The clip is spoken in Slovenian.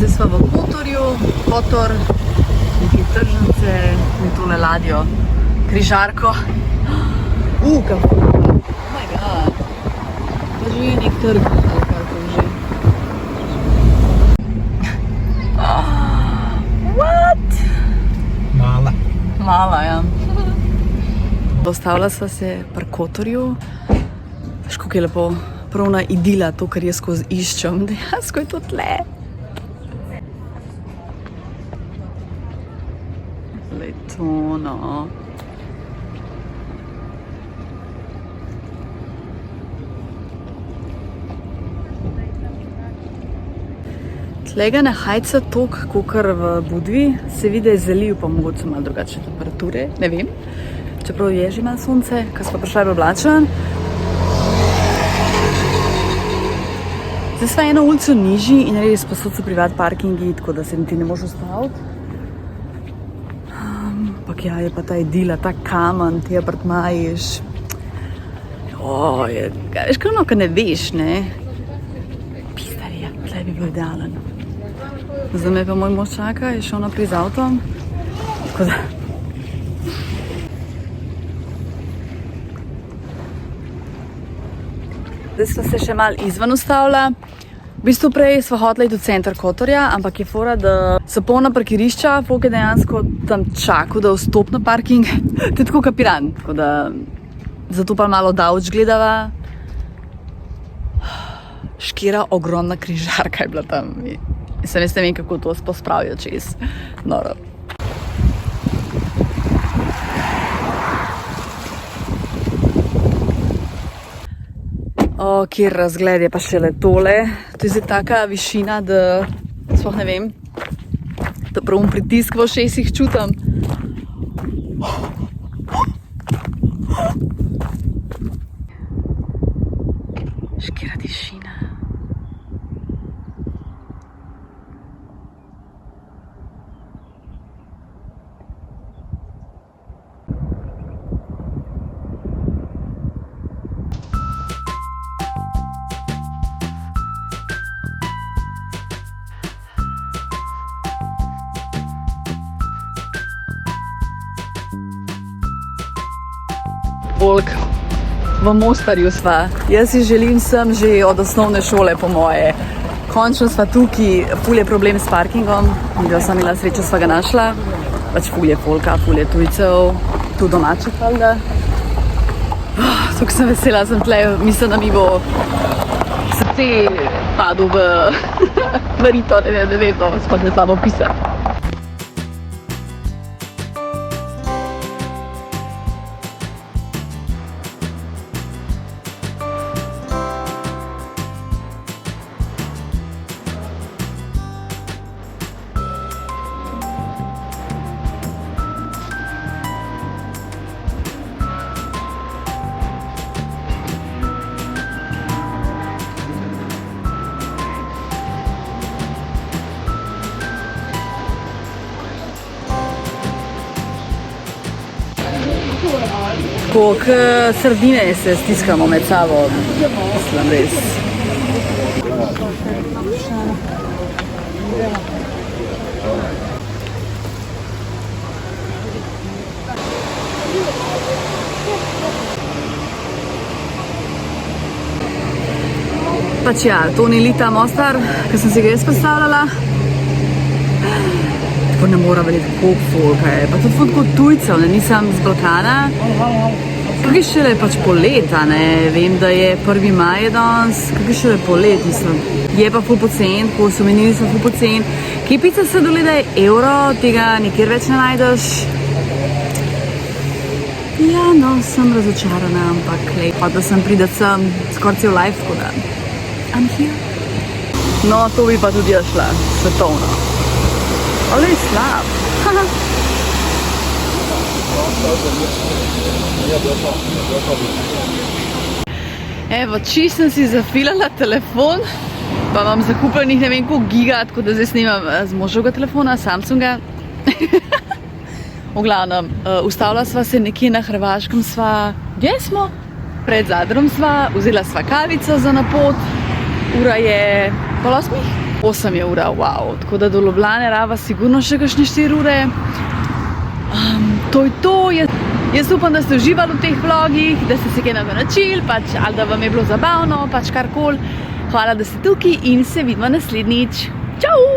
Zdaj smo v Kotorju, Kotor, neke tržnice in tole ladjo, križarko. Kako? Oh my god. Pa že je nek trg, ali kako že. What? Mala, ja. Dostavila sva se pri Kotorju. Veš, kako je lepo, pravna idila, to, kar jaz skozi iščem. Dejansko je to tle. Glej to, no. Tlega ne hajca toliko, kakor v Budvi. Se vidi, da je zaliv, pa mogoče malo drugačne temperature, ne vem. Čeprav je že malo sonce, ko smo prišli v oblačen. Zdaj sva eno ulico nižji in res posod so privat parkingi, tako da se ti ne možeš ustaviti. Ampak ja, je pa ta idila, ta kamen, ti apartmaji. Veš, kaj ono, ko ne veš, ne? Pistarija, tle bi bil idealen. Zdaj me pa moj mož čaka, je šel naprej z avtom. Tako da... Zdaj sva se še malo izven ustavila. V bistvu prej sva hotela iti v center Kotorja, ampak je fora, da so polna parkirišča, folk je dejansko tam čakal, da vstop na parking. To je tako kapiran, tako da zato pa malo davč gledava. Škira ogromna križarka je bila tam. Se ne vem, kako to pospravijo čez. Noro. Kjer razgled je pa šele tole. To je zdaj taka višina, da sploh ne vem, da prav pritisk v ušesih čutim. Škira tišina. Folk v Mostarju sva. Jaz si želim sem že od osnovne šole, po moje. Končno sva tukaj, ful je problem s parkingom, da sem imela srečo, sva ga našla. Pač ful je folka, ful je tujcev, tu domačih, valjda. Tukaj sem vesela, sem tle, mislim, da mi bo srce padel v rito, ne vem, sploh ne slabo pisati. Kot sardine se stiskamo med sabo, mislim res. Pač ja, to ni Lita Mostar, ki sem si ga jaz predstavljala. Tako ne mora verjeti, koliko folka je. Pa tudi kot tujcev, ne, nisem z Balkana. Kako je šele pač poleta, ne, vem, da je 1. maj danes, kako je šele polet, mislim. Je pa ful pocen, ko so menili, so ful pocen. Kepica se dole, da je evro, tega nikjer več ne najdeš. Ja, no, sem razočarana, ampak hotela sem priti sem skoraj cel life, tako da I'm here. No, to bi pa tudi jaz šla, svetovno. Ale je slab. Evo, čisto sem si zafilala telefon, pa imam zakupljenih ne vem koliko giga, tako da zdaj snimam z možovega telefona, Samsunga. V glavnem, ustavila sva se nekje na Hrvaškem, gdje smo? Pred Zadrom sva, vzela sva kavico za na pot, ura je 7:30. 8 je ura, wow. Tako da do Ljubljane rava sigurno še kakšne 4 ure. To je to. Jaz upam, da ste uživali v teh vlogih, da ste se kaj naučili, pač, ali da vam je bilo zabavno, pač karkoli. Hvala, da ste tukaj in se vidimo naslednjič. Čau!